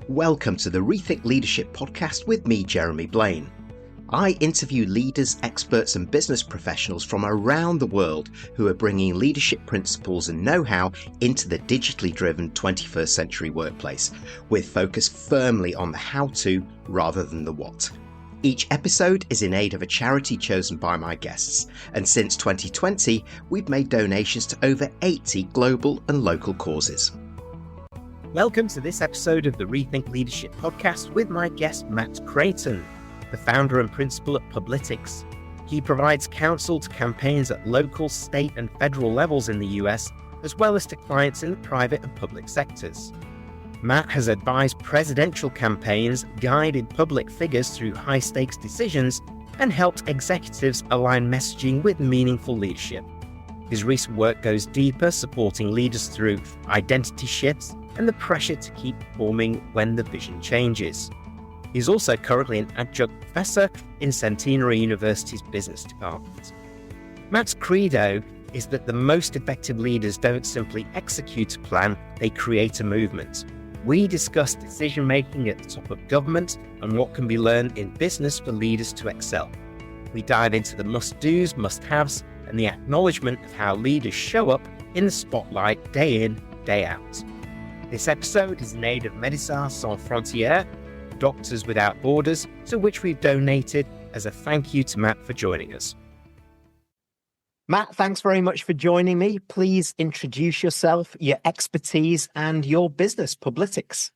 Welcome to the Rethink Leadership podcast with me, Jeremy Blaine. I interview leaders, experts and business professionals from around the world who are bringing leadership principles and know-how into the digitally driven 21st century workplace, with focus firmly on the how-to rather than the what. Each episode is in aid of a charity chosen by my guests, and since 2020, we've made donations to over 80 global and local causes. Welcome to this episode of the Rethink Leadership podcast with my guest, Matt Krayton, the founder and principal at Publitics. He provides counsel to campaigns at local, state and federal levels in the US, as well as to clients in the private and public sectors. Matt has advised presidential campaigns, guided public figures through high-stakes decisions, and helped executives align messaging with meaningful leadership. His recent work goes deeper, supporting leaders through identity shifts and the pressure to keep performing when the vision changes. He's also currently an adjunct professor in Centenary University's business department. Matt's credo is that the most effective leaders don't simply execute a plan, they create a movement. We discuss decision-making at the top of government and what can be learned in business for leaders to excel. We dive into the must-dos, must-haves, and the acknowledgement of how leaders show up in the spotlight day in, day out. This episode is in aid of Médecins Sans Frontières, Doctors Without Borders, to which we've donated as a thank you to Matt for joining us. Matt, thanks very much for joining me. Please introduce yourself, your expertise, and your business, Publitics.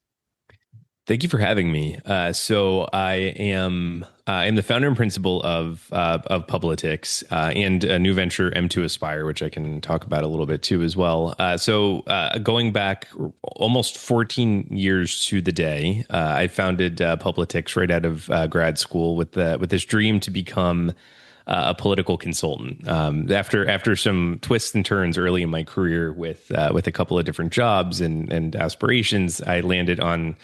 Thank you for having me. So I am the founder and principal of Publitics and a new venture, M2 Aspire, which I can talk about a little bit too as well. So going back almost 14 years to the day, I founded Publitics right out of grad school with this dream to become a political consultant. After some twists and turns early in my career with a couple of different jobs and aspirations, I landed on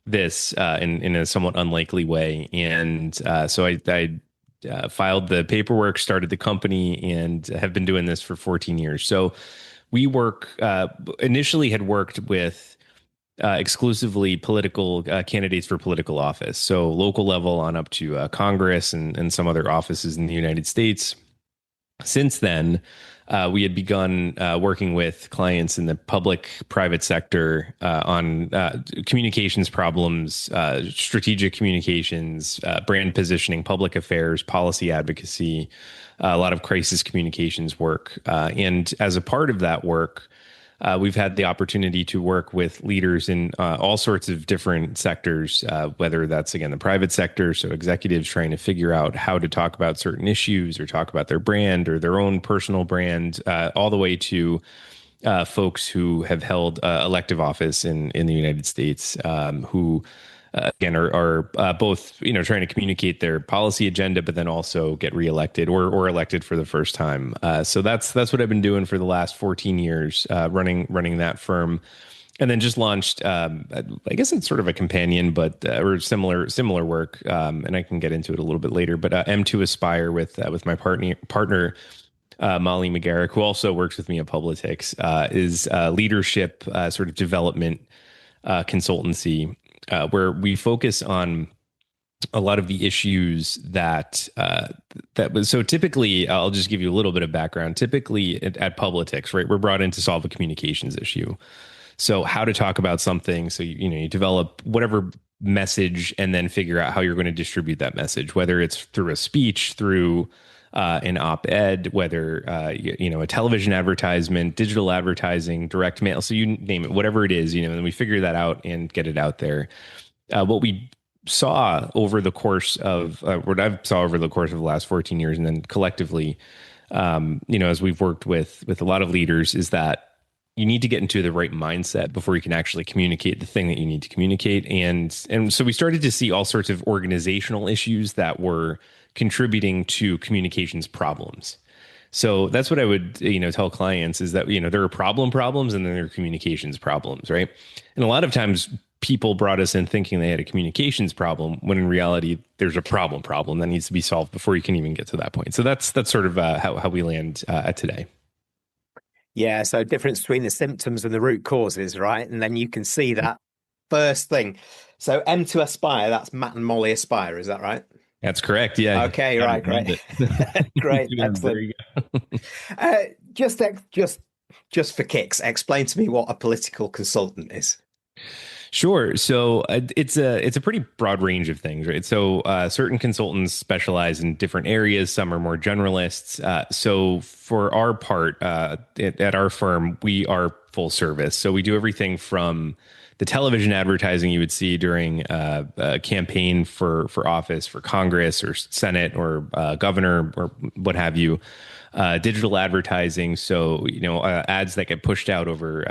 this in a somewhat unlikely way. And so I filed the paperwork, started the company, and have been doing this for 14 years. So we initially had worked with exclusively political candidates for political office. So local level on up to Congress and some other offices in the United States. Since then, we had begun working with clients in the public-private sector on communications problems, strategic communications, brand positioning, public affairs, policy advocacy, a lot of crisis communications work. And as a part of that work, we've had the opportunity to work with leaders in all sorts of different sectors, whether that's, again, the private sector, so executives trying to figure out how to talk about certain issues or talk about their brand or their own personal brand, all the way to folks who have held elective office in the United States, who again are both trying to communicate their policy agenda, but then also get reelected or elected for the first time. So that's what I've been doing for the last 14 years, running that firm, and then just launched. I guess it's sort of a companion, but or similar work, and I can get into it a little bit later. But M2 Aspire with my partner. Molly McGarrick, who also works with me at Publitics, is leadership sort of development consultancy, where we focus on a lot of the issues that was. So typically, I'll just give you a little bit of background. Typically at Publitics, right, we're brought in to solve a communications issue. So how to talk about something. So you develop whatever message and then figure out how you're going to distribute that message, whether it's through a speech, through an op-ed, whether a television advertisement, digital advertising, direct mail, so you name it, whatever it is, and then we figure that out and get it out there. What we saw over the course of what I saw over the course of the last 14 years, and then collectively, as we've worked with a lot of leaders, is that you need to get into the right mindset before you can actually communicate the thing that you need to communicate. And so we started to see all sorts of organizational issues that were contributing to communications problems. So that's what I would, tell clients is that, there are problems and then there are communications problems, right? And a lot of times people brought us in thinking they had a communications problem, when in reality, there's a problem that needs to be solved before you can even get to that point. So that's sort of how we land at today. Yeah, so difference between the symptoms and the root causes, right? And then you can see that first thing. So M to Aspire, that's Matt and Molly Aspire, is that right? That's correct. Yeah. Okay, Got right, it. Nailed great. it. Great, Yeah, there excellent. you go. Uh, just, just for kicks, explain to me what a political consultant is. Sure. So it's a pretty broad range of things, right? So certain consultants specialize in different areas. Some are more generalists. So for our part, at our firm, we are full service. So we do everything from the television advertising you would see during a campaign for office, for Congress or Senate or governor or what have you. Digital advertising, so ads that get pushed out over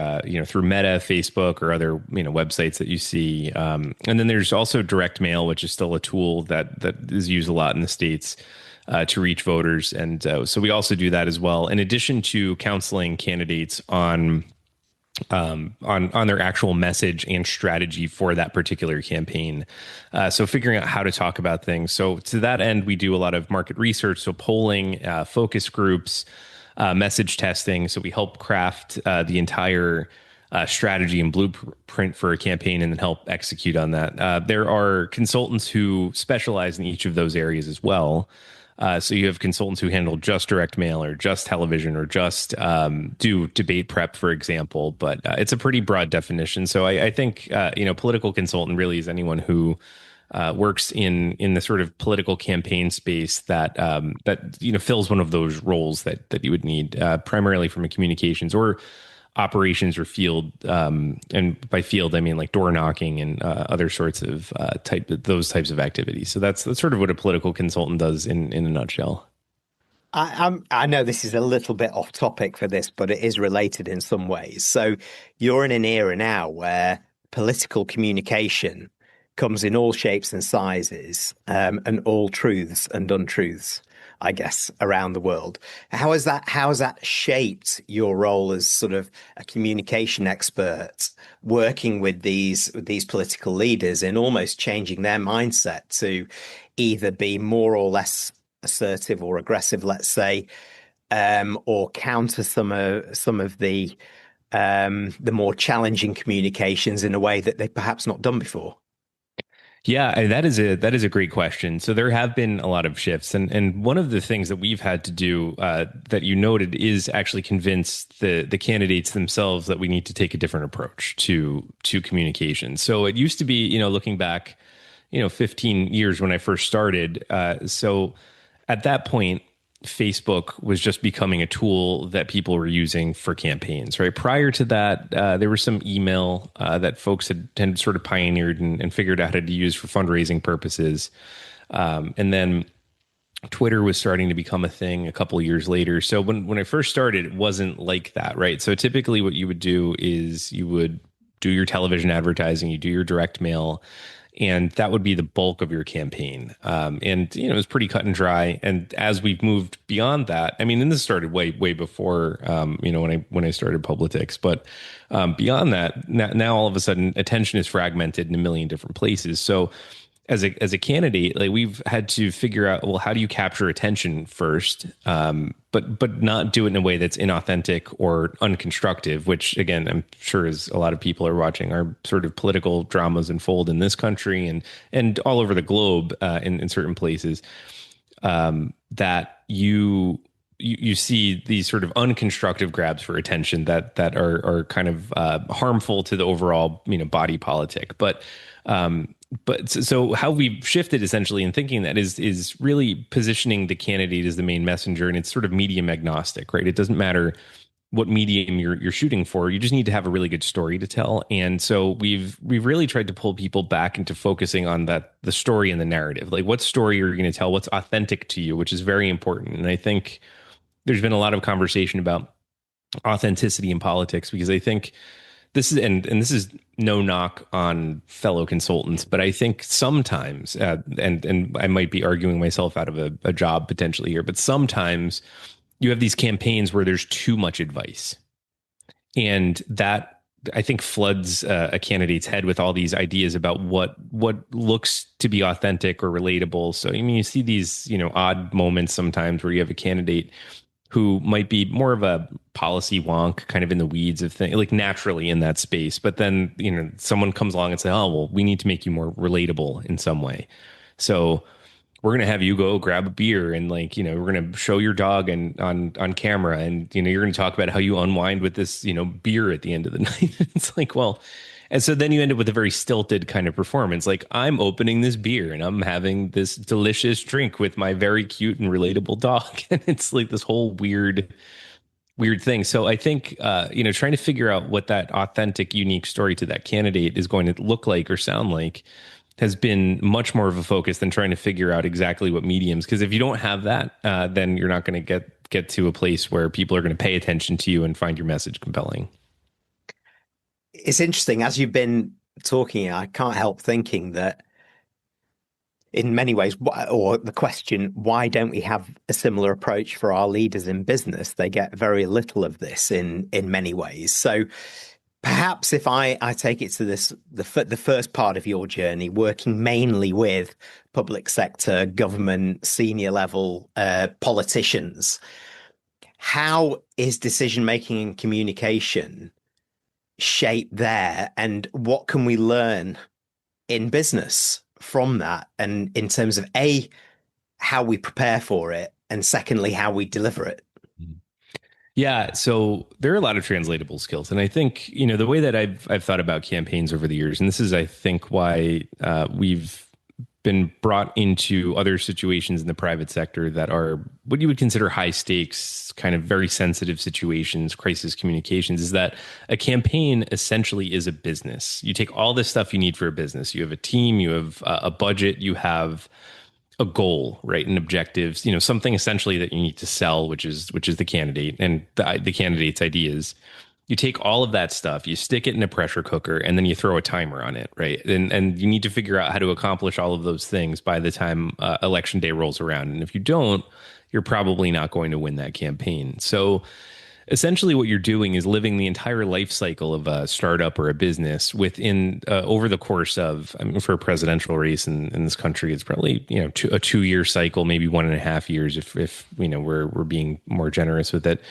through Meta, Facebook, or other websites that you see, and then there's also direct mail, which is still a tool that is used a lot in the States to reach voters, and so we also do that as well. In addition to counseling candidates on their actual message and strategy for that particular campaign. So figuring out how to talk about things. So to that end, we do a lot of market research, so polling, focus groups, message testing. So we help craft the entire strategy and blueprint for a campaign and then help execute on that. There are consultants who specialize in each of those areas as well. So you have consultants who handle just direct mail or just television or just do debate prep, for example. But it's a pretty broad definition. So I think political consultant really is anyone who works in the sort of political campaign space that fills one of those roles that you would need primarily from a communications or operations or field, and by field I mean like door knocking and other sorts of those types of activities. So that's sort of what a political consultant does in a nutshell. I know this is a little bit off topic for this, but it is related in some ways. So you're in an era now where political communication comes in all shapes and sizes, and all truths and untruths, I guess, around the world. How has that shaped your role as sort of a communication expert, working with these political leaders in almost changing their mindset to either be more or less assertive or aggressive, let's say, or counter some of the more challenging communications in a way that they've perhaps not done before? Yeah, that is a great question. So there have been a lot of shifts, and one of the things that we've had to do that you noted is actually convince the candidates themselves that we need to take a different approach to communication. So it used to be, looking back, 15 years when I first started. So at that point, Facebook was just becoming a tool that people were using for campaigns, right? Prior to that, there was some email that folks had sort of pioneered and figured out how to use for fundraising purposes. And then Twitter was starting to become a thing a couple of years later. So when I first started, it wasn't like that, right? So typically what you would do is you would do your television advertising, you do your direct mail, and that would be the bulk of your campaign. And, it was pretty cut and dry. And as we've moved beyond that, I mean, and this started way before, when I started Publitics, but beyond that, now all of a sudden attention is fragmented in a million different places. So as a candidate, like we've had to figure out, well, how do you capture attention first, but not do it in a way that's inauthentic or unconstructive, which again, I'm sure as a lot of people are watching our sort of political dramas unfold in this country and all over the globe in certain places, that you see these sort of unconstructive grabs for attention that are kind of harmful to the overall body politic, But so how we've shifted essentially in thinking that is really positioning the candidate as the main messenger, and it's sort of medium agnostic, right? It doesn't matter what medium you're shooting for. You just need to have a really good story to tell. And so we've really tried to pull people back into focusing on the story and the narrative. Like, what story are you going to tell? What's authentic to you, which is very important. And I think there's been a lot of conversation about authenticity in politics, because I think this is no knock on fellow consultants, but I think sometimes, and I might be arguing myself out of a job potentially here, but sometimes you have these campaigns where there's too much advice, and that I think floods a candidate's head with all these ideas about what looks to be authentic or relatable. So I mean, you see these odd moments sometimes where you have a candidate who might be more of a policy wonk, kind of in the weeds of things, like naturally in that space. But then, someone comes along and say, oh, well, we need to make you more relatable in some way. So we're going to have you go grab a beer and we're going to show your dog and on camera. And, you're going to talk about how you unwind with this, beer at the end of the night. It's like, well, and so then you end up with a very stilted kind of performance. Like, I'm opening this beer and I'm having this delicious drink with my very cute and relatable dog. And it's like this whole weird thing. So I think, trying to figure out what that authentic, unique story to that candidate is going to look like or sound like has been much more of a focus than trying to figure out exactly what mediums. Because if you don't have that, then you're not going to get to a place where people are going to pay attention to you and find your message compelling. It's interesting, as you've been talking, I can't help thinking that in many ways, or the question, why don't we have a similar approach for our leaders in business? They get very little of this in many ways. So perhaps if I take it to the first part of your journey, working mainly with public sector, government, senior level politicians, how is decision-making and communication shaped there, and what can we learn in business from that, and in terms of how we prepare for it, and secondly, how we deliver it? Yeah, so there are a lot of translatable skills, and I think the way that I've thought about campaigns over the years, and this is I think why we've been brought into other situations in the private sector that are what you would consider high stakes, kind of very sensitive situations, crisis communications, is that a campaign essentially is a business. You take all this stuff you need for a business. You have a team, you have a budget, you have a goal, right? And objectives, something essentially that you need to sell, which is the candidate and the candidate's ideas. You take all of that stuff, you stick it in a pressure cooker, and then you throw a timer on it, right? And you need to figure out how to accomplish all of those things by the time election day rolls around. And if you don't, you're probably not going to win that campaign. So essentially what you're doing is living the entire life cycle of a startup or a business within over the course of, for a presidential race in this country, it's probably a 2-year cycle, maybe 1.5 years if we're being more generous with it.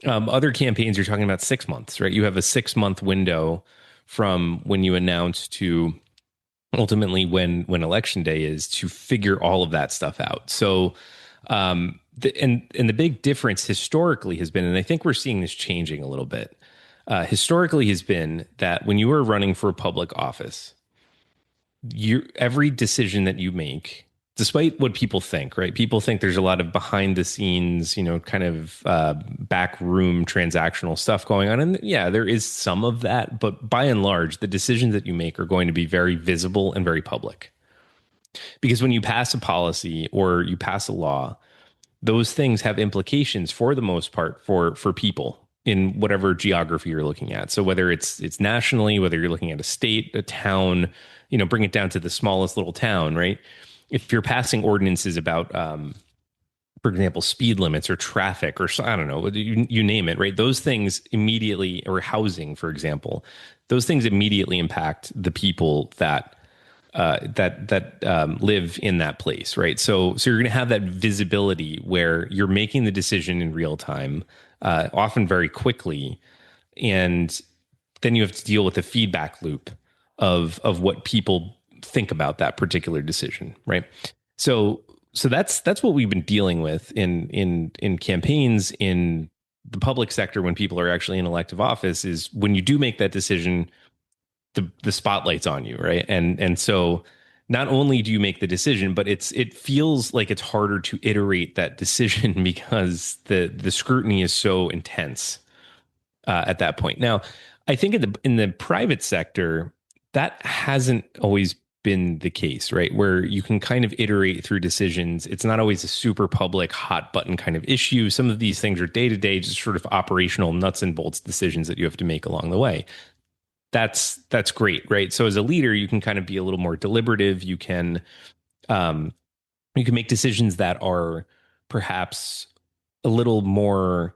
Other campaigns, you're talking about 6 months, right? You have a 6-month window from when you announce to ultimately when election day is, to figure all of that stuff out. So, the big difference historically has been, and I think we're seeing this changing a little bit, historically has been that when you are running for a public office, every decision that you make, despite what people think, right? People think there's a lot of behind the scenes, kind of backroom transactional stuff going on. And yeah, there is some of that. But by and large, the decisions that you make are going to be very visible and very public. Because when you pass a policy or you pass a law, those things have implications for the most part for people in whatever geography you're looking at. So whether it's nationally, whether you're looking at a state, a town, bring it down to the smallest little town, right? If you're passing ordinances about, for example, speed limits or traffic or I don't know, you name it, right? Those things immediately, or housing, for example, those things immediately impact the people that live in that place, right? So you're going to have that visibility where you're making the decision in real time, often very quickly, and then you have to deal with the feedback loop of what people think about that particular decision, right? So that's what we've been dealing with in campaigns in the public sector when people are actually in elective office, is when you do make that decision, the spotlight's on you, right? And so not only do you make the decision, but it feels like it's harder to iterate that decision because the scrutiny is so intense at that point. Now, I think in the private sector, that hasn't always been the case, right? Where you can kind of iterate through decisions. It's not always a super public hot button kind of issue. Some of these things are day-to-day, just sort of operational nuts and bolts decisions that you have to make along the way. That's great, right? So as a leader, you can kind of be a little more deliberative. You can make decisions that are perhaps a little more,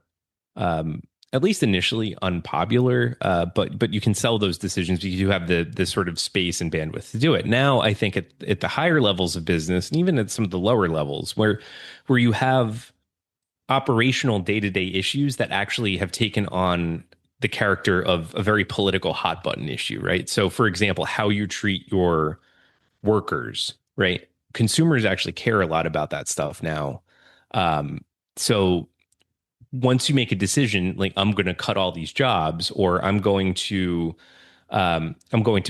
at least initially, unpopular. But you can sell those decisions because you have the sort of space and bandwidth to do it. Now, I think at the higher levels of business, and even at some of the lower levels, where you have operational day-to-day issues that actually have taken on the character of a very political hot button issue, right? So, for example, how you treat your workers, right? Consumers actually care a lot about that stuff now. So once you make a decision, like I'm going to cut all these jobs, or I'm going to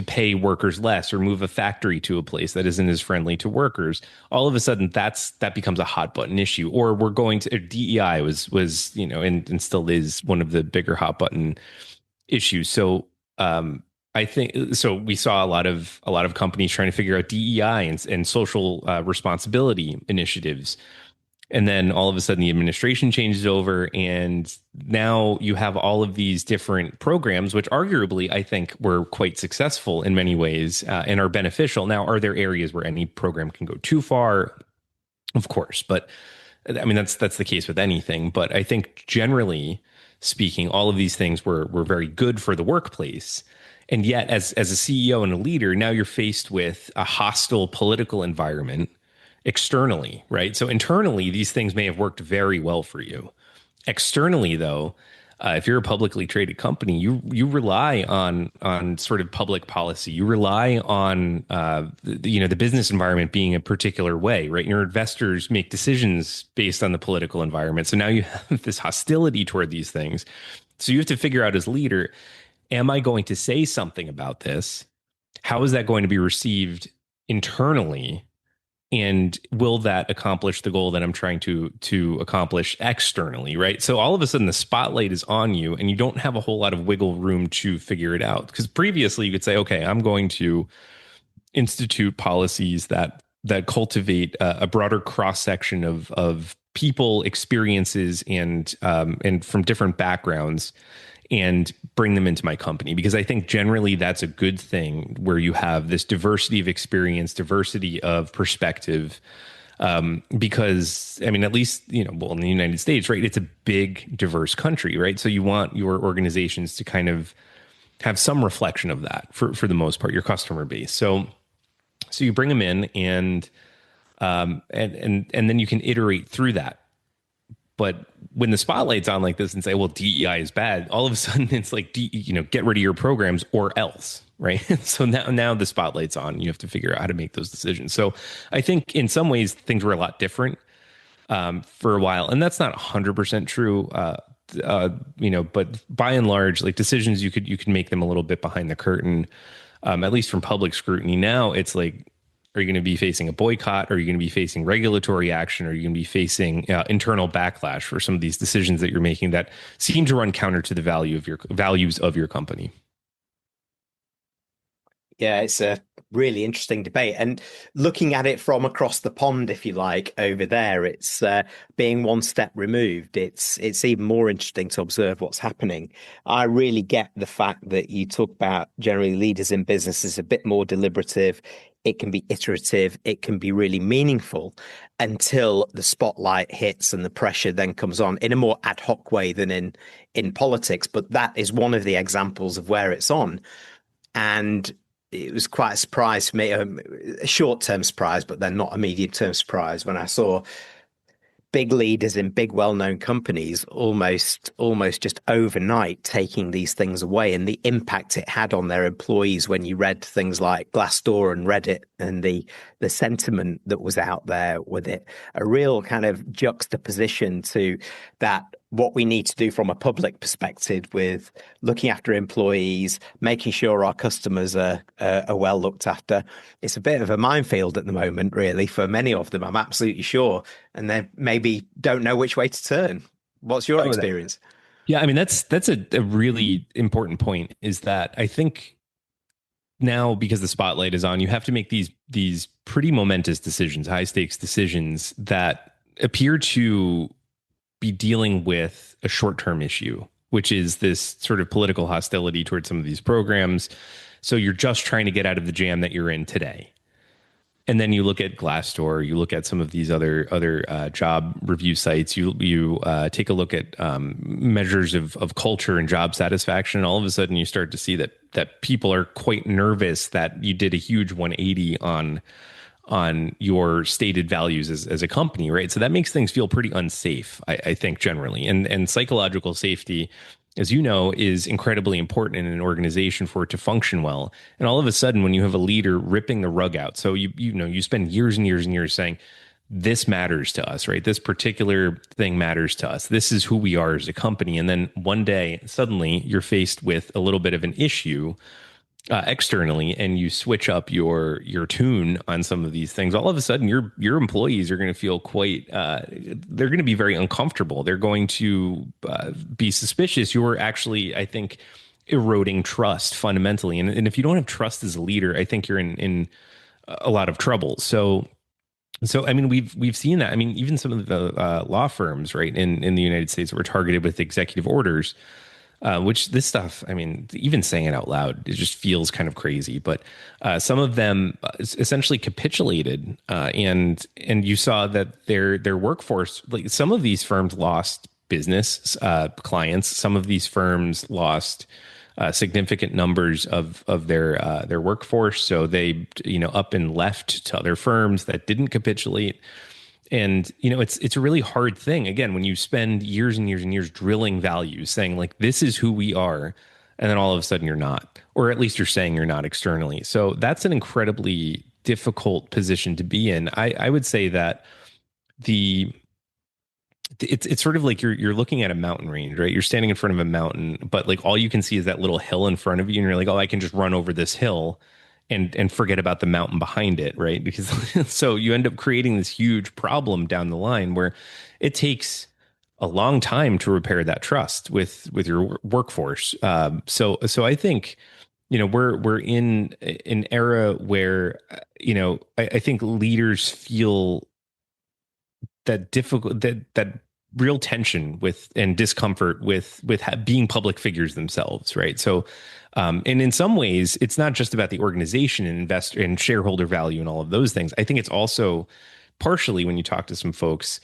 pay workers less, or move a factory to a place that isn't as friendly to workers. All of a sudden, that becomes a hot button issue. Or we're going to DEI was and still is one of the bigger hot button issues. So I think so. We saw a lot of companies trying to figure out DEI and social responsibility initiatives. And then all of a sudden the administration changes over, and now you have all of these different programs, which arguably I think were quite successful in many ways and are beneficial. Now, are there areas where any program can go too far? Of course, but I mean, that's the case with anything. But I think generally speaking, all of these things were very good for the workplace. And yet, as a CEO and a leader, now you're faced with a hostile political environment externally, right? So internally, these things may have worked very well for you. Externally, though, if you're a publicly traded company, you rely on sort of public policy. You rely on the business environment being a particular way, right? Your investors make decisions based on the political environment. So now you have this hostility toward these things. So you have to figure out as leader, am I going to say something about this? How is that going to be received internally? And will that accomplish the goal that I'm trying to accomplish externally, right? So all of a sudden the spotlight is on you, and you don't have a whole lot of wiggle room to figure it out. Because previously you could say, okay, I'm going to institute policies that cultivate a broader cross section of people, experiences, and from different backgrounds, and bring them into my company, because I think generally that's a good thing, where you have this diversity of experience, diversity of perspective. Because I mean, at least, in the United States, right, it's a big, diverse country, right? So you want your organizations to kind of have some reflection of that for the most part, your customer base. So you bring them in, and then you can iterate through that. But when the spotlight's on like this and say, well, DEI is bad, all of a sudden it's like, get rid of your programs or else, right? So now the spotlight's on. You have to figure out how to make those decisions. So I think in some ways things were a lot different for a while. And that's not 100% true, but by and large, like decisions, you could make them a little bit behind the curtain, at least from public scrutiny. Now it's like, are you going to be facing a boycott? Are you going to be facing regulatory action? Are you going to be facing internal backlash for some of these decisions that you're making that seem to run counter to the values of your company? Yeah, it's a really interesting debate. And looking at it from across the pond, if you like, over there, it's being one step removed. It's even more interesting to observe what's happening. I really get the fact that you talk about generally leaders in businesses a bit more deliberative. It can be iterative. It can be really meaningful until the spotlight hits and the pressure then comes on in a more ad hoc way than in politics. But that is one of the examples of where it's on. And it was quite a surprise for me, a short-term surprise, but then not a medium-term surprise, when I saw big leaders in big well-known companies almost just overnight taking these things away, and the impact it had on their employees when you read things like Glassdoor and Reddit and the sentiment that was out there with it. A real kind of juxtaposition to that, what we need to do from a public perspective with looking after employees, making sure our customers are well looked after. It's a bit of a minefield at the moment, really, for many of them, I'm absolutely sure. And they maybe don't know which way to turn. What's your experience? Yeah, I mean, that's a really important point, is that I think now, because the spotlight is on, you have to make these pretty momentous decisions, high stakes decisions that appear to be dealing with a short-term issue, which is this sort of political hostility towards some of these programs. So you're just trying to get out of the jam that you're in today. And then you look at Glassdoor, you look at some of these other job review sites, you take a look at measures of culture and job satisfaction, and all of a sudden you start to see that people are quite nervous that you did a huge 180 on your stated values as a company, right? So that makes things feel pretty unsafe, I think, generally. And psychological safety, as you know, is incredibly important in an organization for it to function well. And all of a sudden, when you have a leader ripping the rug out, so you spend years and years and years saying, this matters to us, right? This particular thing matters to us. This is who we are as a company. And then one day, suddenly, you're faced with a little bit of an issue externally, and you switch up your tune on some of these things. All of a sudden, your employees are going to feel quite. They're going to be very uncomfortable. They're going to be suspicious. You're actually, I think, eroding trust fundamentally. And if you don't have trust as a leader, I think you're in a lot of trouble. So I mean, we've seen that. I mean, even some of the law firms, right, in the United States were targeted with executive orders, which this stuff, I mean, even saying it out loud, it just feels kind of crazy. But some of them essentially capitulated, and you saw that their workforce, like some of these firms lost business clients, some of these firms lost significant numbers of their workforce. So they, up and left to other firms that didn't capitulate. And, it's a really hard thing. Again, when you spend years and years and years drilling values, saying like, this is who we are, and then all of a sudden you're not, or at least you're saying you're not externally. So that's an incredibly difficult position to be in. I would say that it's sort of like you're looking at a mountain range, right? You're standing in front of a mountain, but like all you can see is that little hill in front of you, and you're like, oh, I can just run over this hill and forget about the mountain behind it, right? Because so you end up creating this huge problem down the line where it takes a long time to repair that trust with your workforce. So I think we're in an era where I think leaders feel that difficult, that real tension with and discomfort with being public figures themselves, right? So, and in some ways, it's not just about the organization and investor and shareholder value and all of those things. I think it's also partially, when you talk to some folks,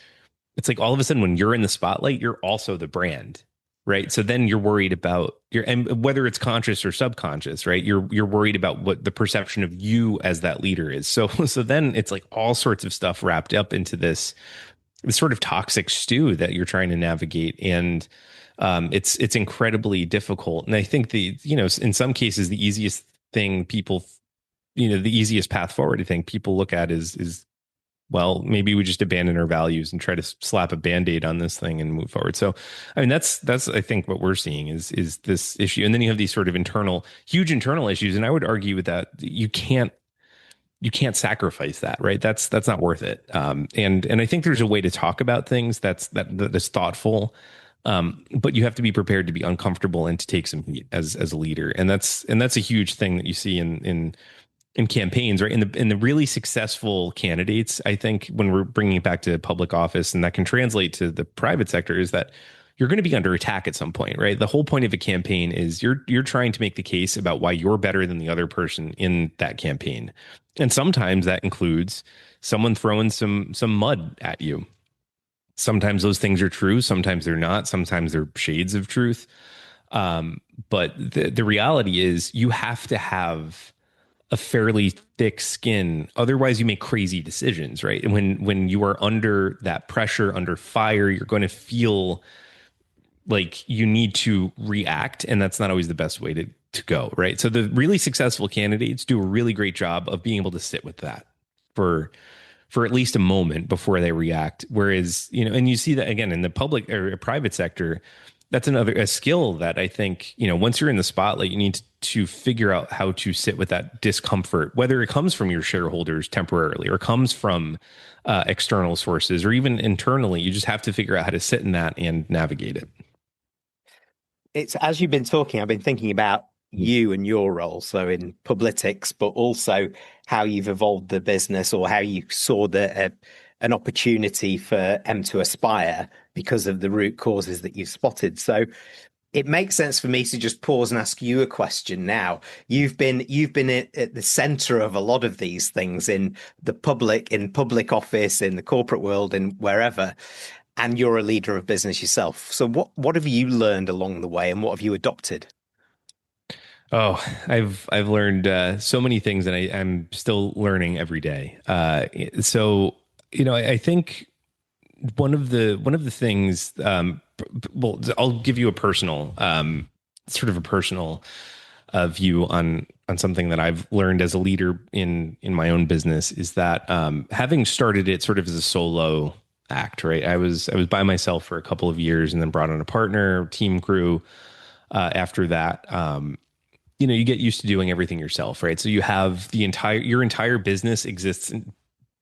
it's like all of a sudden when you're in the spotlight, you're also the brand, right? So then you're worried about and whether it's conscious or subconscious, right? You're worried about what the perception of you as that leader is. So then it's like all sorts of stuff wrapped up into this sort of toxic stew that you're trying to navigate. And it's incredibly difficult. And I think in some cases, the easiest thing the easiest path forward, I think people look at is, well, maybe we just abandon our values and try to slap a Band-Aid on this thing and move forward. So, I mean, that's, I think what we're seeing is this issue. And then you have these sort of huge internal issues. And I would argue with that, you can't sacrifice that, right? That's not worth it. And I think there's a way to talk about things that's thoughtful. But you have to be prepared to be uncomfortable and to take some heat as a leader. And that's a huge thing that you see in campaigns, right? In the really successful candidates, I think when we're bringing it back to public office, and that can translate to the private sector, is that you're going to be under attack at some point, right? The whole point of a campaign is you're trying to make the case about why you're better than the other person in that campaign. And sometimes that includes someone throwing some mud at you. Sometimes those things are true. Sometimes they're not. Sometimes they're shades of truth. But the reality is you have to have a fairly thick skin. Otherwise, you make crazy decisions, right? And when you are under that pressure, under fire, you're going to feel like you need to react. And that's not always the best way to go, right? So the really successful candidates do a really great job of being able to sit with that for at least a moment before they react. Whereas, and you see that again in the public or private sector, that's a skill that I think, once you're in the spotlight, you need to figure out how to sit with that discomfort, whether it comes from your shareholders temporarily or comes from external sources or even internally. You just have to figure out how to sit in that and navigate it. It's, as you've been talking, I've been thinking about you and your role, so in Publitics, but also how you've evolved the business or how you saw an opportunity for M to Aspire because of the root causes that you've spotted. So it makes sense for me to just pause and ask you a question now. You've been at the center of a lot of these things in public office, in the corporate world, and wherever. And you're a leader of business yourself. So what have you learned along the way, and what have you adopted? Oh, I've learned so many things, and I'm still learning every day. So I think one of the things. Well, I'll give you a personal, sort of a personal view on something that I've learned as a leader in my own business is that having started it sort of as a solo act, right? I was by myself for a couple of years, and then brought on a partner, team grew after that. You get used to doing everything yourself, right? So you have your entire business exists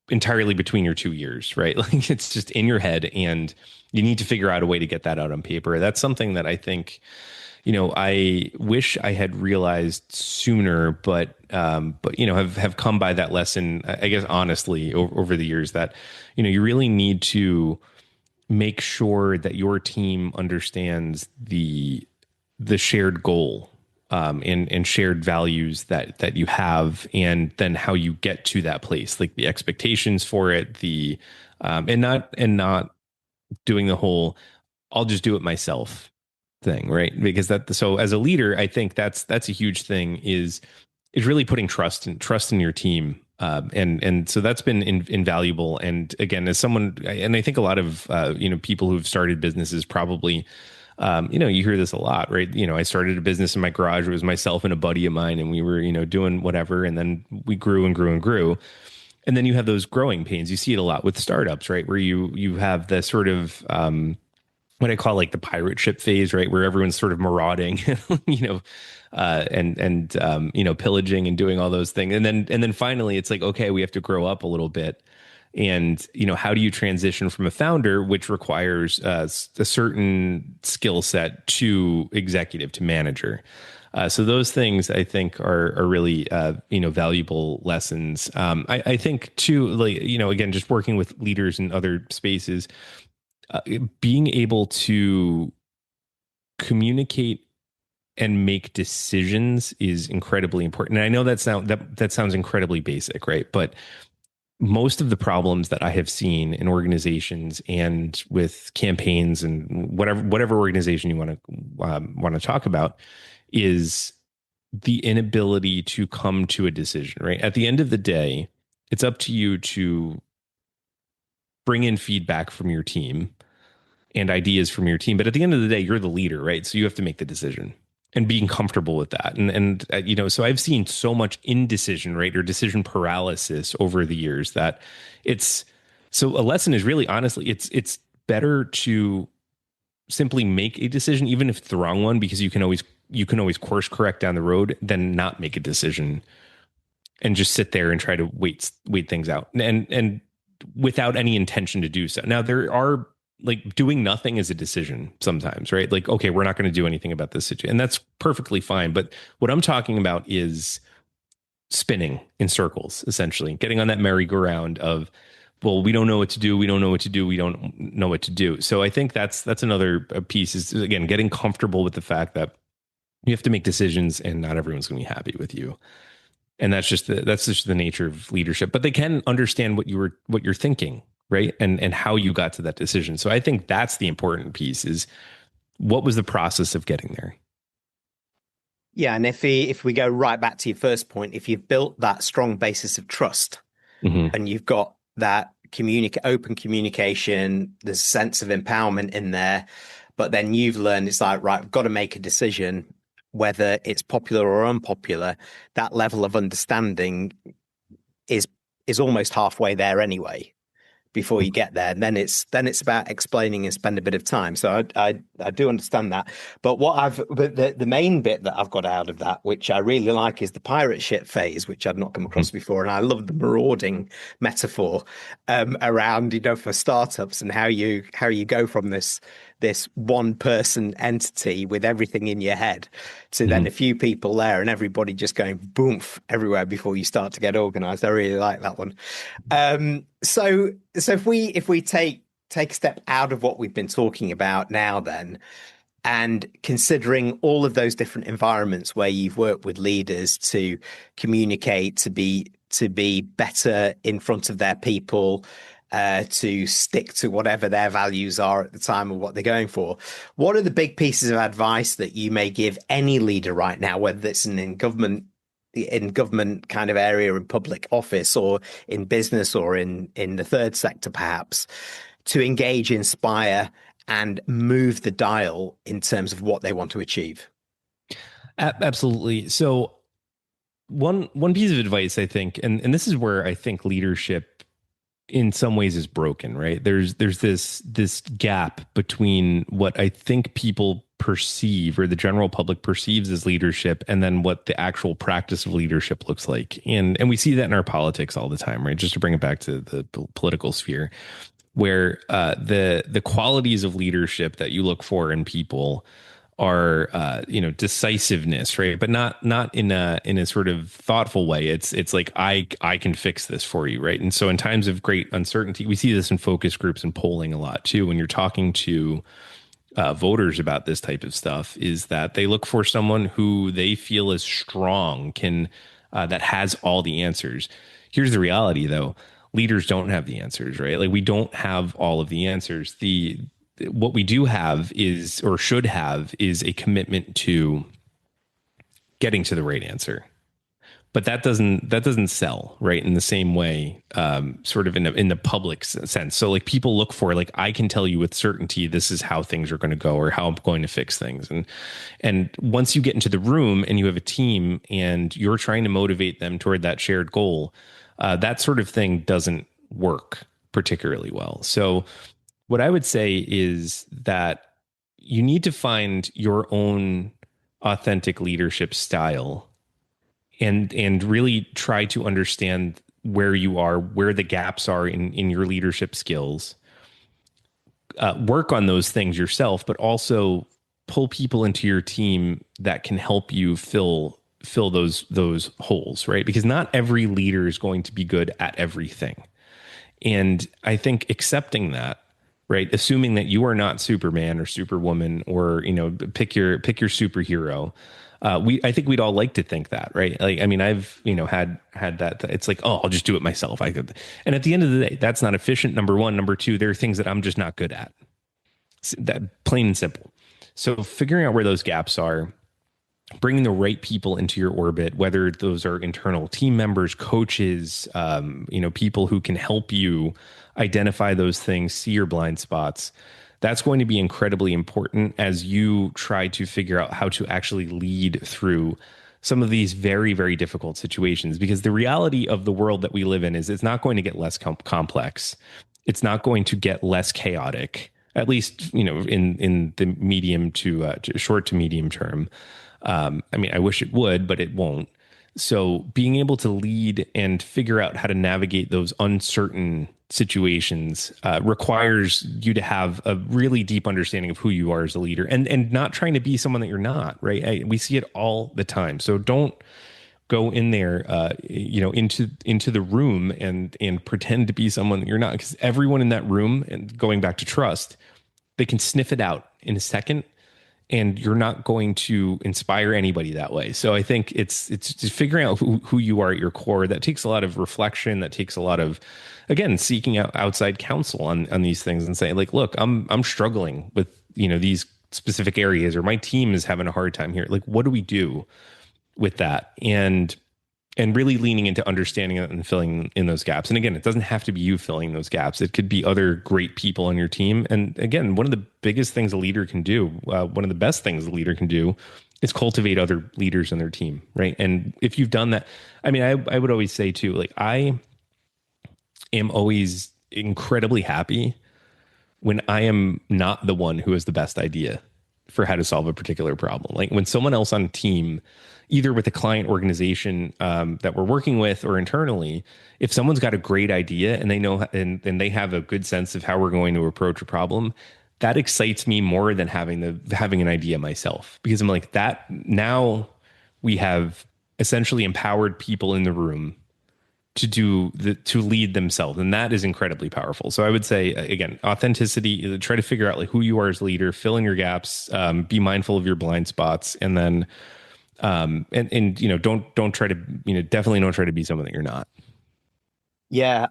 entirely between your two ears, right? Like it's just in your head, and you need to figure out a way to get that out on paper. That's something that I think, I wish I had realized sooner, but have come by that lesson, I guess, honestly, over the years that, you really need to make sure that your team understands the shared goal, and shared values that you have, and then how you get to that place, like the expectations for it, and not doing the whole "I'll just do it myself" thing, right? Because so as a leader, I think that's a huge thing, is really putting trust in your team. And so that's been invaluable. And again, as someone, and I think a lot of people who've started businesses probably, you hear this a lot, right? I started a business in my garage. It was myself and a buddy of mine, and we were, doing whatever. And then we grew and grew and grew. And then you have those growing pains. You see it a lot with startups, right? Where you have the sort of, what I call like the pirate ship phase, right? Where everyone's sort of marauding, and pillaging and doing all those things. And then finally it's like, okay, we have to grow up a little bit. And, how do you transition from a founder, which requires a certain skill set, to executive, to manager? So those things I think are really, valuable lessons. I think too, like, again, just working with leaders in other spaces, being able to communicate and make decisions is incredibly important. And I know that sounds incredibly basic, right? But most of the problems that I have seen in organizations and with campaigns and whatever organization you want to talk about is the inability to come to a decision, right? At the end of the day, it's up to you to bring in feedback from your team and ideas from your team. But at the end of the day, you're the leader, right? So you have to make the decision, and being comfortable with that. And so I've seen so much indecision, right? Or decision paralysis over the years that so a lesson is really, honestly, it's better to simply make a decision, even if it's the wrong one, because you can always course correct down the road, than not make a decision and just sit there and try to wait things out, and without any intention to do so. Now, there are, like, doing nothing is a decision sometimes, right? Like, okay, we're not going to do anything about this situation, and that's perfectly fine. But what I'm talking about is spinning in circles, essentially getting on that merry-go-round of, well, we don't know what to do. We don't know what to do. We don't know what to do. So I think that's another piece, is, again, getting comfortable with the fact that you have to make decisions, and not everyone's going to be happy with you. And that's just the nature of leadership. But they can understand what you're thinking, right? And how you got to that decision. So I think that's the important piece, is what was the process of getting there? Yeah, and if we go right back to your first point, if you've built that strong basis of trust, Mm-hmm. and you've got that open communication, there's a sense of empowerment in there, but then you've learned, it's like, right, I've got to make a decision, whether it's popular or unpopular. That level of understanding is almost halfway there anyway, before you get there. And then it's about explaining and spend a bit of time. So I do understand that. But the main bit that I've got out of that, which I really like, is the pirate ship phase, which I've not come across before. And I love the marauding metaphor around, for startups, and how you go from this one person entity with everything in your head to then a few people there, and everybody just going boomf everywhere before you start to get organized. I really like that one. So if we take a step out of what we've been talking about now, then, and considering all of those different environments where you've worked with leaders to communicate, to be better in front of their people, to stick to whatever their values are at the time of what they're going for. What are the big pieces of advice that you may give any leader right now, whether it's in government kind of area, in public office, or in business, or in the third sector, perhaps, to engage, inspire, and move the dial in terms of what they want to achieve? Absolutely. So one piece of advice, I think, and this is where I think leadership in some ways is broken, right? There's this gap between what I think people perceive, or the general public perceives as leadership, and then what the actual practice of leadership looks like. And we see that in our politics all the time, right? Just to bring it back to the political sphere, where the qualities of leadership that you look for in people are decisiveness, right? But not in a sort of thoughtful way. It's like I can fix this for you, right? And so in times of great uncertainty, we see this in focus groups and polling a lot too. When you're talking to voters about this type of stuff, is that they look for someone who they feel is strong, that has all the answers. Here's the reality, though: leaders don't have the answers, right? Like, we don't have all of the answers. What we do have is, or should have, is a commitment to getting to the right answer. But that doesn't sell, right, in the same way, sort of in the public sense. So like, people look for, like, I can tell you with certainty this is how things are going to go, or how I'm going to fix things. And once you get into the room and you have a team and you're trying to motivate them toward that shared goal, that sort of thing doesn't work particularly well. So what I would say is that you need to find your own authentic leadership style, and really try to understand where you are, where the gaps are in your leadership skills. Work on those things yourself, but also pull people into your team that can help you fill those holes, right? Because not every leader is going to be good at everything. And I think accepting that, right, assuming that you are not Superman or Superwoman, or pick your superhero. I think we'd all like to think that, right? Like, I mean, I've had that. It's like, oh, I'll just do it myself. I could, and at the end of the day, that's not efficient. Number one. Number two, there are things that I'm just not good at. That, plain and simple. So figuring out where those gaps are, bringing the right people into your orbit, whether those are internal team members, coaches, people who can help you identify those things, see your blind spots. That's going to be incredibly important as you try to figure out how to actually lead through some of these very, very difficult situations. Because the reality of the world that we live in is, it's not going to get less complex. It's not going to get less chaotic, at least, in the medium to short to medium term. I mean, I wish it would, but it won't. So being able to lead and figure out how to navigate those uncertain situations requires you to have a really deep understanding of who you are as a leader, and not trying to be someone that you're not, right? We see it all the time. So don't go in there, into the room and pretend to be someone that you're not, because everyone in that room, and going back to trust, they can sniff it out in a second. And you're not going to inspire anybody that way. So I think it's just figuring out who you are at your core. That takes a lot of reflection. That takes a lot of, again, seeking out outside counsel on these things, and saying, like, look, I'm struggling with these specific areas, or my team is having a hard time here. Like, what do we do with that? And really leaning into understanding it and filling in those gaps. And again, it doesn't have to be you filling those gaps. It could be other great people on your team. And again, one of the biggest things a leader can do, one of the best things a leader can do, is cultivate other leaders on their team, right? And if you've done that, I mean, I would always say too, like, I am always incredibly happy when I am not the one who has the best idea for how to solve a particular problem. Like, when someone else on a team, either with a client organization that we're working with, or internally, if someone's got a great idea and they know, and they have a good sense of how we're going to approach a problem, that excites me more than having an idea myself, because I'm like, that now we have essentially empowered people in the room to lead themselves, and that is incredibly powerful. So I would say, again, authenticity. Try to figure out, like, who you are as a leader, fill in your gaps, be mindful of your blind spots, and then don't try to definitely don't try to be someone that you're not. Yeah,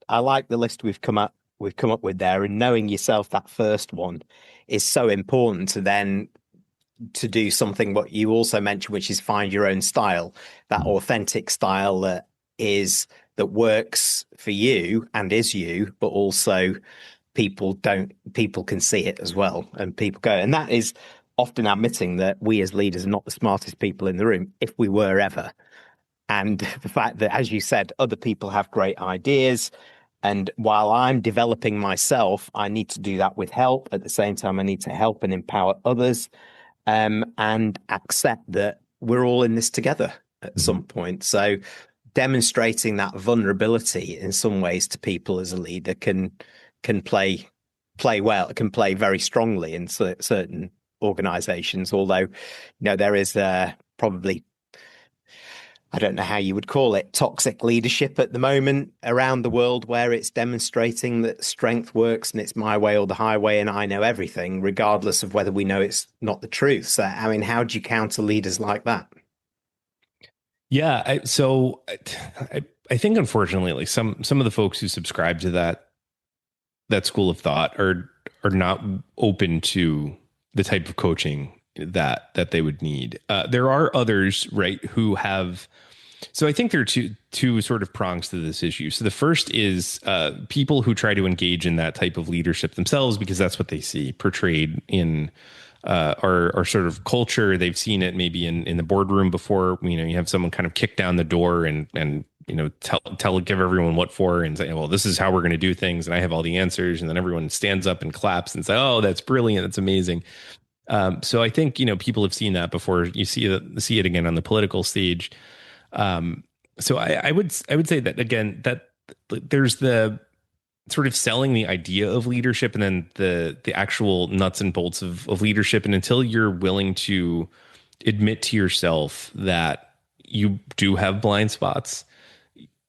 I like the list we've come up with there, and knowing yourself, that first one is so important to then to do something what you also mentioned, which is find your own style, that authentic style that works for you and is you, but also people can see it as well, and people go, and that is often admitting that we as leaders are not the smartest people in the room, if we were ever. And the fact that, as you said, other people have great ideas. And while I'm developing myself, I need to do that with help. At the same time, I need to help and empower others, and accept that we're all in this together at some point. So demonstrating that vulnerability in some ways to people as a leader can play well, can play very strongly in certain organizations. Although, there is probably, I don't know how you would call it, toxic leadership at the moment around the world, where it's demonstrating that strength works and it's my way or the highway and I know everything, regardless of whether we know it's not the truth. So, I mean, how do you counter leaders like that? Yeah. I think, unfortunately, like some of the folks who subscribe to that school of thought are not open to the type of coaching that they would need. There are others, right, who have. So I think there are two sort of prongs to this issue. So the first is people who try to engage in that type of leadership themselves because that's what they see portrayed in our sort of culture. They've seen it maybe in the boardroom before. You have someone kind of kick down the door and give everyone what for and say, well, this is how we're going to do things, and I have all the answers, and then everyone stands up and claps and say, oh, that's brilliant, that's amazing. So I think people have seen that before. You see it again on the political stage. So I would say that again, that there's the sort of selling the idea of leadership and then the actual nuts and bolts of leadership. And until you're willing to admit to yourself that you do have blind spots,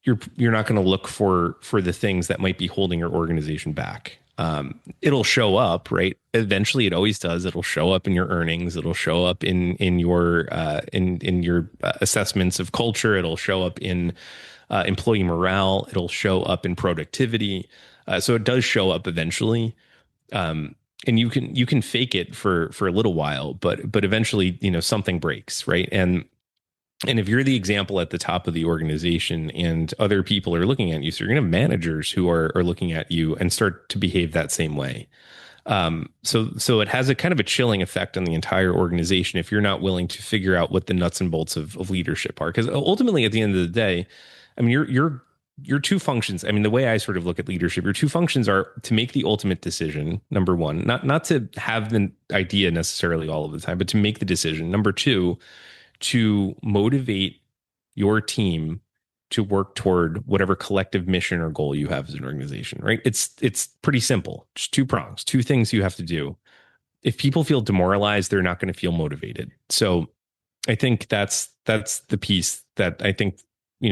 you're not going to look for the things that might be holding your organization back. It'll show up, right? Eventually, it always does. It'll show up in your earnings. It'll show up in your assessments of culture. It'll show up in employee morale. It'll show up in productivity. So it does show up eventually. And you can fake it for a little while, but eventually, something breaks, right? And if you're the example at the top of the organization and other people are looking at you, so you're going to have managers who are looking at you and start to behave that same way. So it has a kind of a chilling effect on the entire organization if you're not willing to figure out what the nuts and bolts of leadership are. Because ultimately, at the end of the day, I mean, your two functions. I mean, the way I sort of look at leadership, your two functions are to make the ultimate decision. Number one, not to have the idea necessarily all of the time, but to make the decision. Number two, to motivate your team to work toward whatever collective mission or goal you have as an organization, right? It's pretty simple. Just two prongs, two things you have to do. If people feel demoralized, they're not going to feel motivated. So I think that's the piece that I think,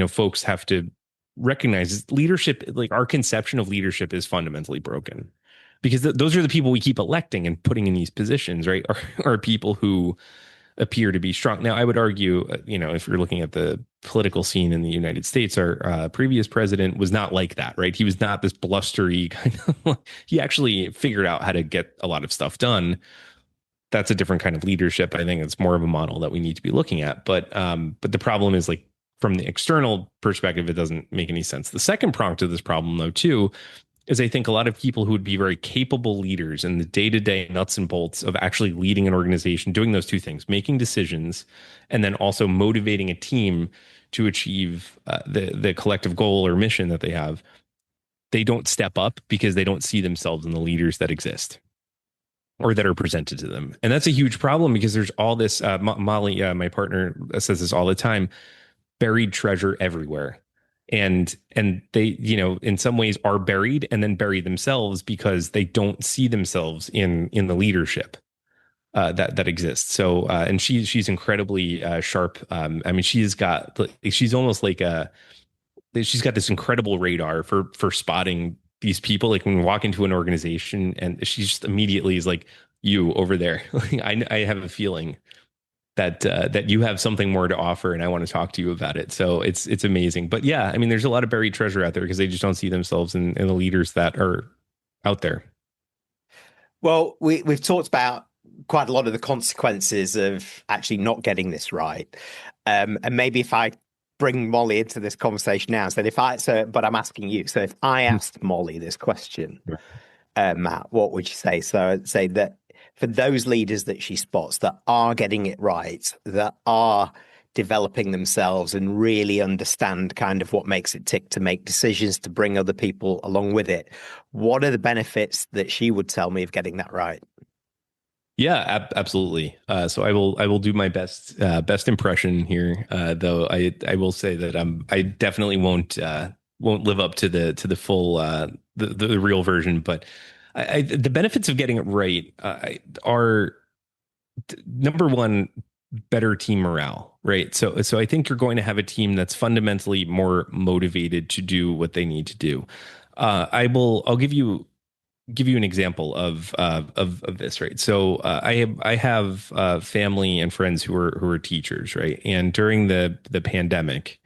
folks have to recognize is leadership. Like, our conception of leadership is fundamentally broken because those are the people we keep electing and putting in these positions, right? Are people who appear to be strong. Now, I would argue, if you're looking at the political scene in the United States, our previous president was not like that, right? He was not this blustery kind of. He actually figured out how to get a lot of stuff done. That's a different kind of leadership. I think it's more of a model that we need to be looking at. But the problem is, like, from the external perspective, it doesn't make any sense. The second prong to this problem, though, too, is I think a lot of people who would be very capable leaders in the day-to-day nuts and bolts of actually leading an organization, doing those two things, making decisions, and then also motivating a team to achieve the collective goal or mission that they have, they don't step up because they don't see themselves in the leaders that exist or that are presented to them. And that's a huge problem because there's all this, Molly, my partner, says this all the time, buried treasure everywhere. And they, in some ways are buried and then bury themselves because they don't see themselves in the leadership that exists. So, and she's incredibly sharp. I mean, she's almost like she's got this incredible radar for spotting these people. Like, when we walk into an organization and she just immediately is like, you over there. I have a feeling that you have something more to offer, and I want to talk to you about it. So it's amazing. But yeah, I mean, there's a lot of buried treasure out there because they just don't see themselves in the leaders that are out there. Well, we've talked about quite a lot of the consequences of actually not getting this right. And maybe if I bring Molly into this conversation now, but I'm asking you. So if I asked Molly this question, Matt, what would you say? So I'd say that for those leaders that she spots that are getting it right, that are developing themselves and really understand kind of what makes it tick to make decisions to bring other people along with it, what are the benefits that she would tell me of getting that right? Yeah, absolutely. So I will do my best impression here. Though I will say that I definitely won't live up to the full the real version. But the benefits of getting it right are number one, better team morale, right? So I think you're going to have a team that's fundamentally more motivated to do what they need to do. I'll give you an example of this, right? So I have family and friends who are teachers, right? And during the pandemic,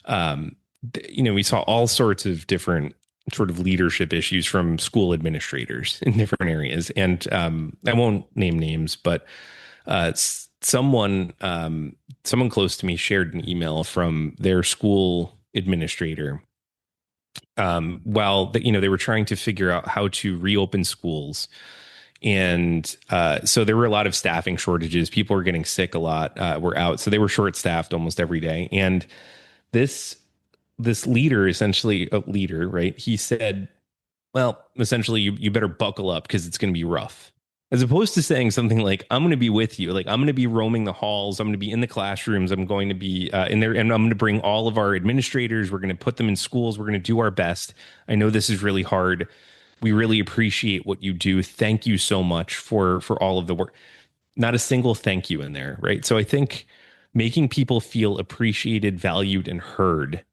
we saw all sorts of different sort of leadership issues from school administrators in different areas. And I won't name names, but someone close to me shared an email from their school administrator while they were trying to figure out how to reopen schools. And so there were a lot of staffing shortages. People were getting sick a lot, were out. So they were short staffed almost every day. And this leader, essentially a leader, right? He said, well, essentially, you better buckle up because it's going to be rough. As opposed to saying something like, I'm going to be with you. Like, I'm going to be roaming the halls. I'm going to be in the classrooms. I'm going to be in there. And I'm going to bring all of our administrators. We're going to put them in schools. We're going to do our best. I know this is really hard. We really appreciate what you do. Thank you so much for all of the work. Not a single thank you in there, right? So I think making people feel appreciated, valued, and heard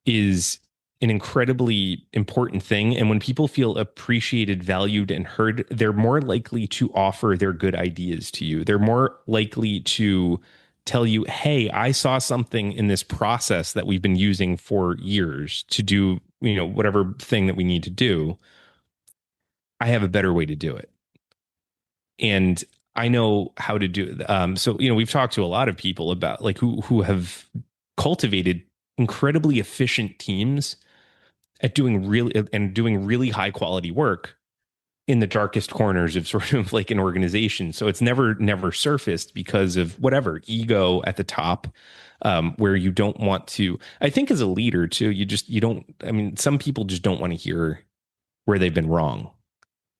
is an incredibly important thing. And when people feel appreciated, valued, and heard, they're more likely to offer their good ideas to you. They're more likely to tell you, hey, I saw something in this process that we've been using for years to do, whatever thing that we need to do. I have a better way to do it. And I know how to do it. So, we've talked to a lot of people about like who have cultivated incredibly efficient teams at doing really high quality work in the darkest corners of sort of like an organization. So it's never surfaced because of whatever ego at the top, where you don't want to. I think as a leader too, you don't. I mean, some people just don't want to hear where they've been wrong,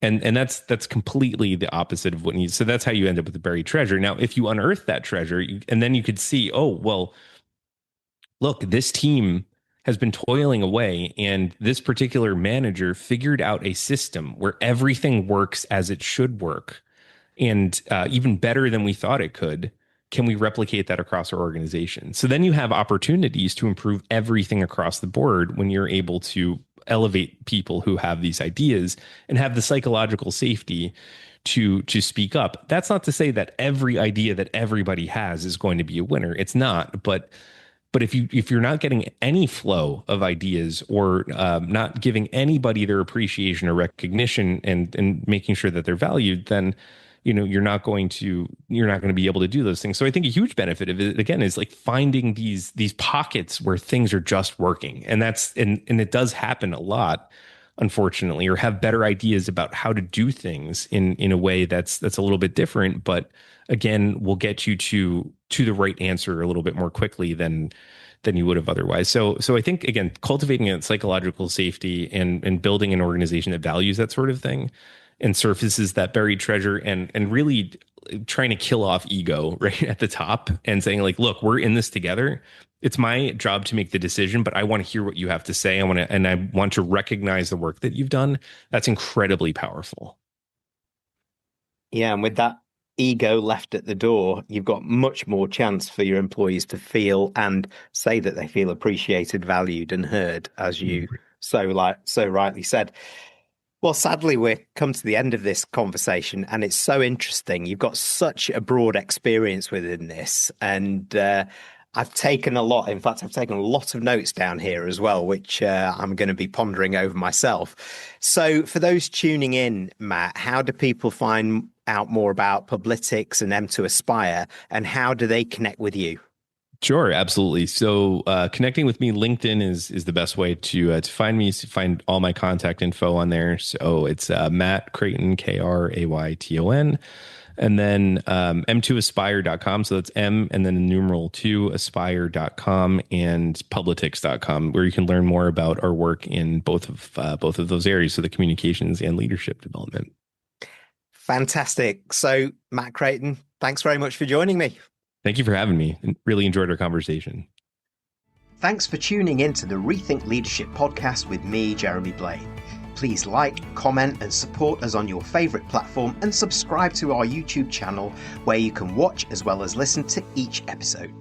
and that's completely the opposite of what needs. So that's how you end up with the buried treasure. Now, if you unearth that treasure, and then you could see, oh well, look, this team has been toiling away, and this particular manager figured out a system where everything works as it should work, and even better than we thought it could. Can we replicate that across our organization? So then you have opportunities to improve everything across the board when you're able to elevate people who have these ideas and have the psychological safety to speak up. That's not to say that every idea that everybody has is going to be a winner. It's not, but if you're not getting any flow of ideas or not giving anybody their appreciation or recognition and making sure that they're valued, then you're not going to be able to do those things. So I think a huge benefit of it again is like finding these pockets where things are just working, and it does happen a lot, unfortunately, or have better ideas about how to do things in a way that's a little bit different, but again will get you to the right answer a little bit more quickly than you would have otherwise. So I think again, cultivating a psychological safety and building an organization that values that sort of thing and surfaces that buried treasure and really trying to kill off ego right at the top and saying like, look, we're in this together. It's my job to make the decision, but I want to hear what you have to say. I want to recognize the work that you've done. That's incredibly powerful. Yeah, and with that ego left at the door, you've got much more chance for your employees to feel and say that they feel appreciated, valued, and heard, as you so rightly said. Well, sadly, we've come to the end of this conversation, and it's so interesting. You've got such a broad experience within this, and I've taken a lot. In fact, I've taken a lot of notes down here as well, which I'm going to be pondering over myself. So for those tuning in, Matt, how do people find out more about Publitics and M2 Aspire, and how do they connect with you? Sure, absolutely. So connecting with me, LinkedIn is the best way to find me, find all my contact info on there. So it's Matt Krayton, Krayton. And then m2aspire.com. So that's M and then numeral 2 aspire.com and publitics.com, where you can learn more about our work in both of those areas. So the communications and leadership development. Fantastic. So Matt Krayton, thanks very much for joining me. Thank you for having me. Really enjoyed our conversation. Thanks for tuning in to the Rethink Leadership podcast with me, Jeremy Blaine. Please like, comment, and support us on your favourite platform, and subscribe to our YouTube channel where you can watch as well as listen to each episode.